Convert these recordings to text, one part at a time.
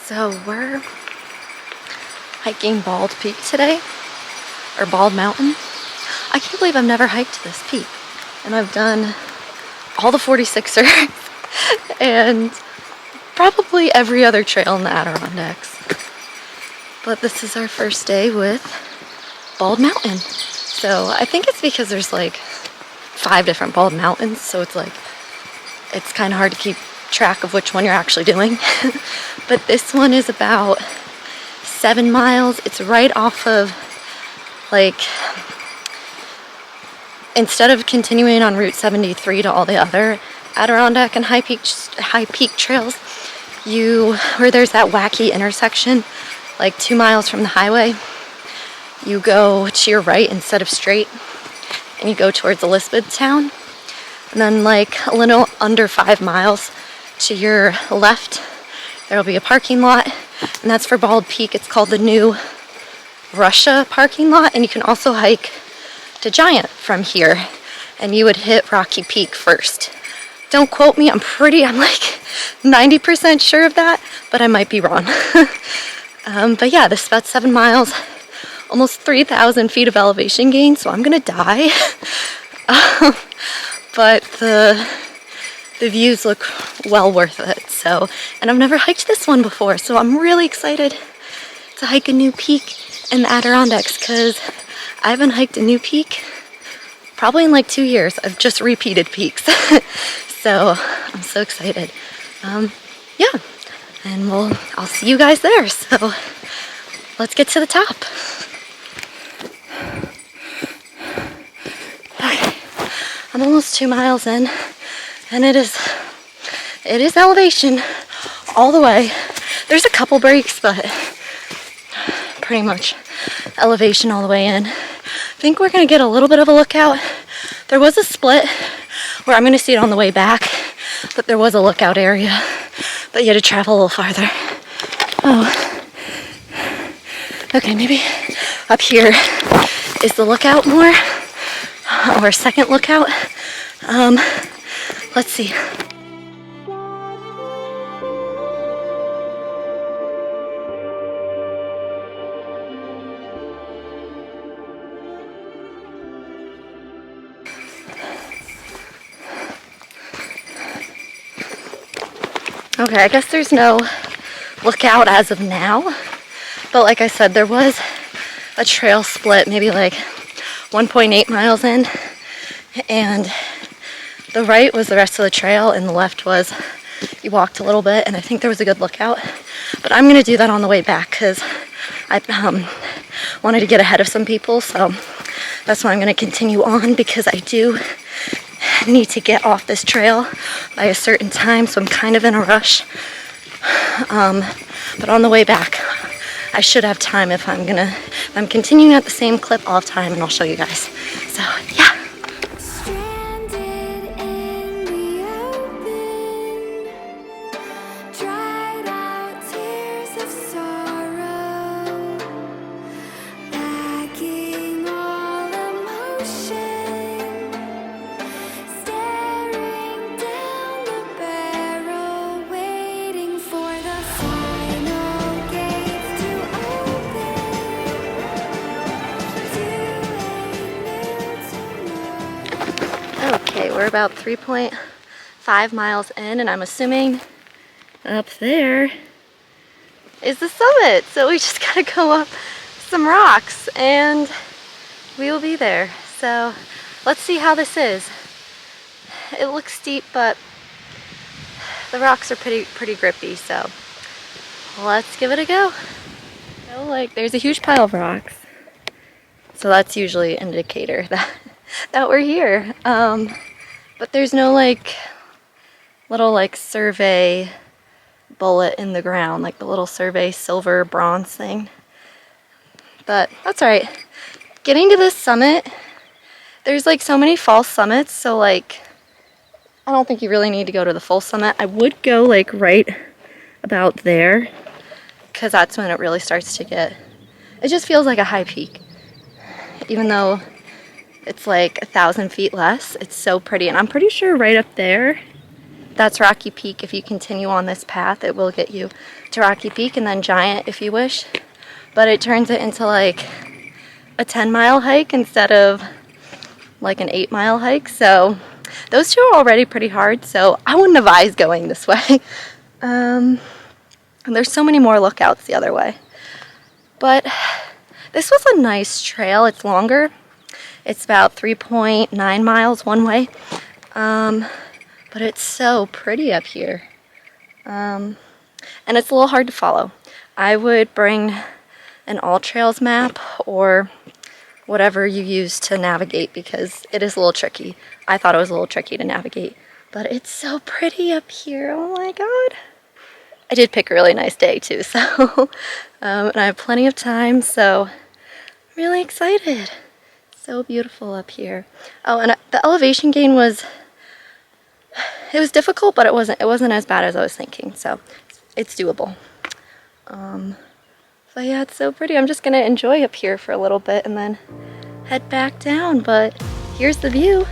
So we're hiking Bald Peak today, or Bald Mountain. I can't believe I've never hiked this peak. And I've done all the 46ers and probably every other trail in the Adirondacks. But this is our first day with Bald Mountain. So I think it's because there's like 5 different Bald Mountains, so it's kind of hard to keep track of which one you're actually doing. But this one is about 7 miles. It's right off of, like, instead of continuing on Route 73 to all the other Adirondack and high peak trails, where there's that wacky intersection, like 2 miles from the highway, you go to your right instead of straight, and you go towards Elizabethtown. And then like a little under 5 miles to your left, there'll be a parking lot, and that's for Bald Peak. It's called the New Russia parking lot, and you can also hike to Giant from here, and you would hit Rocky Peak first. Don't quote me, I'm like 90% sure of that, but I might be wrong. But yeah, this is about 7 miles, almost 3,000 feet of elevation gain, so I'm gonna die. But the views look well worth it. So, and I've never hiked this one before, so I'm really excited to hike a new peak in the Adirondacks, because I haven't hiked a new peak probably in like 2 years. I've just repeated peaks. So I'm so excited. Yeah, and I'll see you guys there. So let's get to the top. Okay, I'm almost 2 miles in, and it is elevation all the way. There's a couple breaks, but pretty much elevation all the way in. I think we're gonna get a little bit of a lookout. There was a split where I'm gonna see it on the way back, but there was a lookout area, but you had to travel a little farther. Oh, okay, maybe up here is the lookout more, or a second lookout. Let's see. Okay, I guess there's no lookout as of now, but like I said, there was a trail split maybe like 1.8 miles in, and the right was the rest of the trail and the left was you walked a little bit, and I think there was a good lookout. But I'm gonna do that on the way back because I wanted to get ahead of some people, so that's why I'm gonna continue on, because I do need to get off this trail by a certain time, so I'm kind of in a rush. But on the way back, I should have time. If I'm continuing at the same clip, I'll have time, and I'll show you guys. So yeah. Okay, we're about 3.5 miles in, and I'm assuming up there is the summit. So we just gotta go up some rocks and we will be there. So let's see how this is. It looks steep, but the rocks are pretty grippy, so let's give it a go. So, like, there's a huge pile of rocks, so that's usually an indicator that we're here. But there's no like little like survey bullet in the ground, like the little survey silver bronze thing. But that's all right. Getting to this summit, there's like so many false summits, so like I don't think you really need to go to the full summit. I would go like right about there, because that's when it really starts to it just feels like a high peak, even though it's like 1,000 feet less. It's so pretty, and I'm pretty sure right up there that's Rocky Peak. If you continue on this path, it will get you to Rocky Peak, and then Giant if you wish. But it turns it into like a 10-mile hike instead of like an 8-mile hike. So those two are already pretty hard, so I wouldn't advise going this way. And there's so many more lookouts the other way. But this was a nice trail. It's longer. It's about 3.9 miles one way. But it's so pretty up here. And it's a little hard to follow. I would bring an All Trails map or whatever you use to navigate, because it is a little tricky. I thought it was a little tricky to navigate, but it's so pretty up here. Oh my god. I did pick a really nice day too, so and I have plenty of time, so I'm really excited. So beautiful up here. Oh, and the elevation gain was difficult, but it wasn't as bad as I was thinking, so it's doable. But yeah, it's so pretty. I'm just gonna enjoy up here for a little bit and then head back down, but here's the view.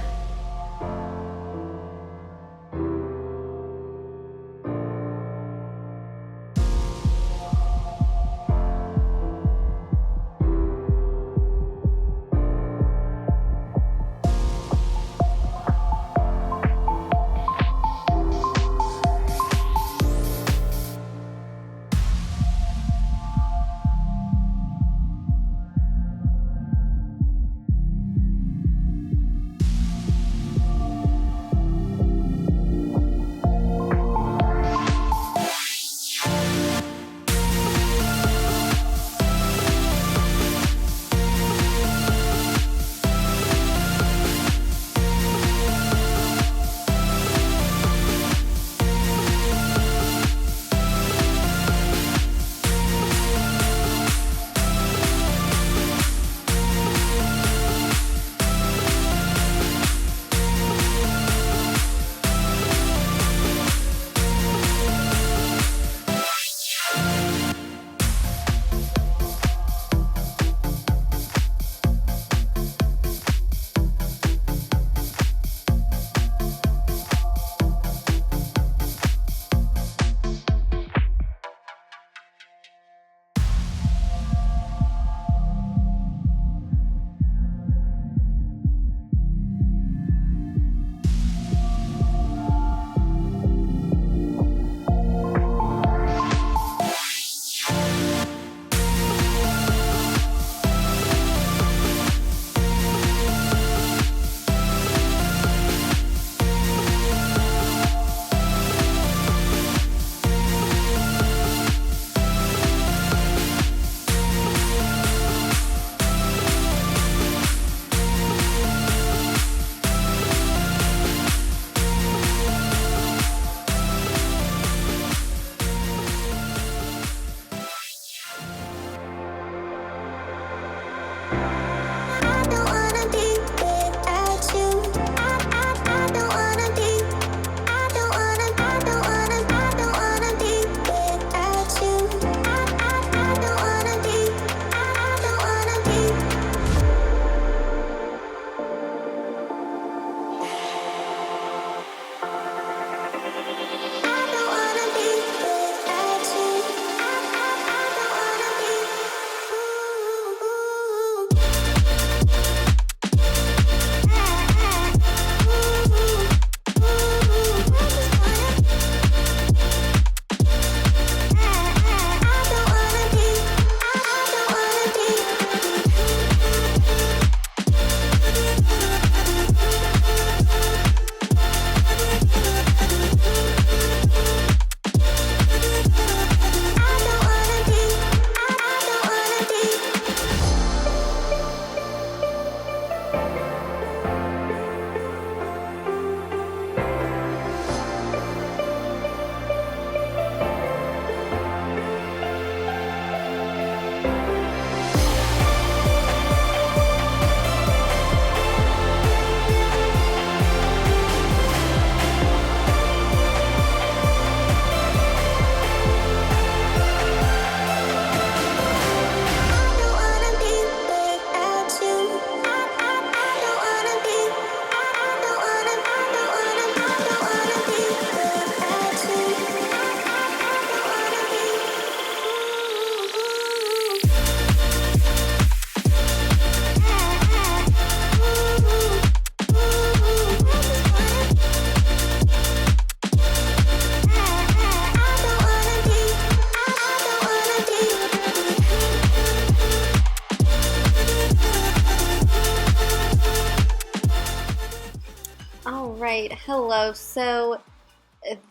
Hello, so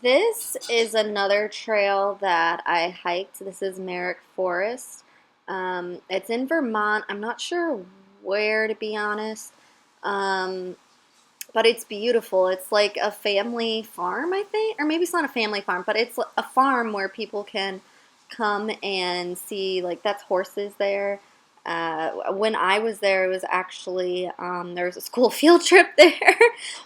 this is another trail that I hiked. This is Merrick Forest. It's in Vermont. I'm not sure where, to be honest, um, but it's beautiful. It's like a family farm, I think, or maybe it's not a family farm, but it's a farm where people can come and see, like, that's horses there. When I was there, it was actually, there was a school field trip there,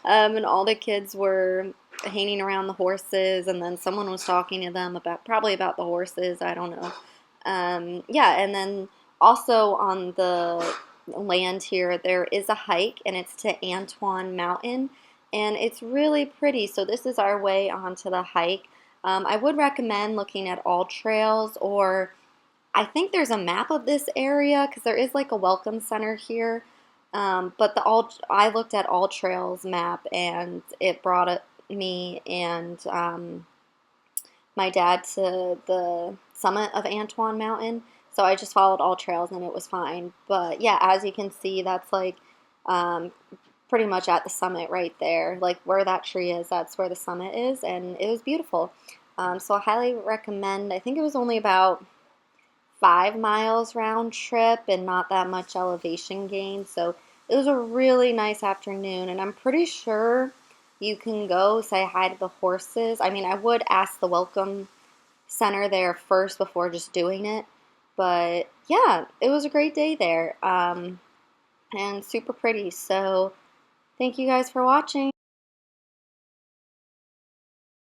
and all the kids were hanging around the horses, and then someone was talking to them about, probably about the horses, I don't know. Yeah, and then also on the land here, there is a hike, and it's to Antoine Mountain, and it's really pretty. So this is our way onto the hike. I would recommend looking at all trails, or I think there's a map of this area because there is like a welcome center here. But I looked at All Trails map, and it brought me and my dad to the summit of Antoine Mountain. So I just followed All Trails and it was fine. But yeah, as you can see, that's like um, pretty much at the summit right there. Like where that tree is, that's where the summit is, and it was beautiful. So I highly recommend. I think it was only about 5 miles round trip and not that much elevation gain. So it was a really nice afternoon, and I'm pretty sure you can go say hi to the horses. I mean, I would ask the welcome center there first before just doing it. But yeah, it was a great day there and super pretty. So thank you guys for watching.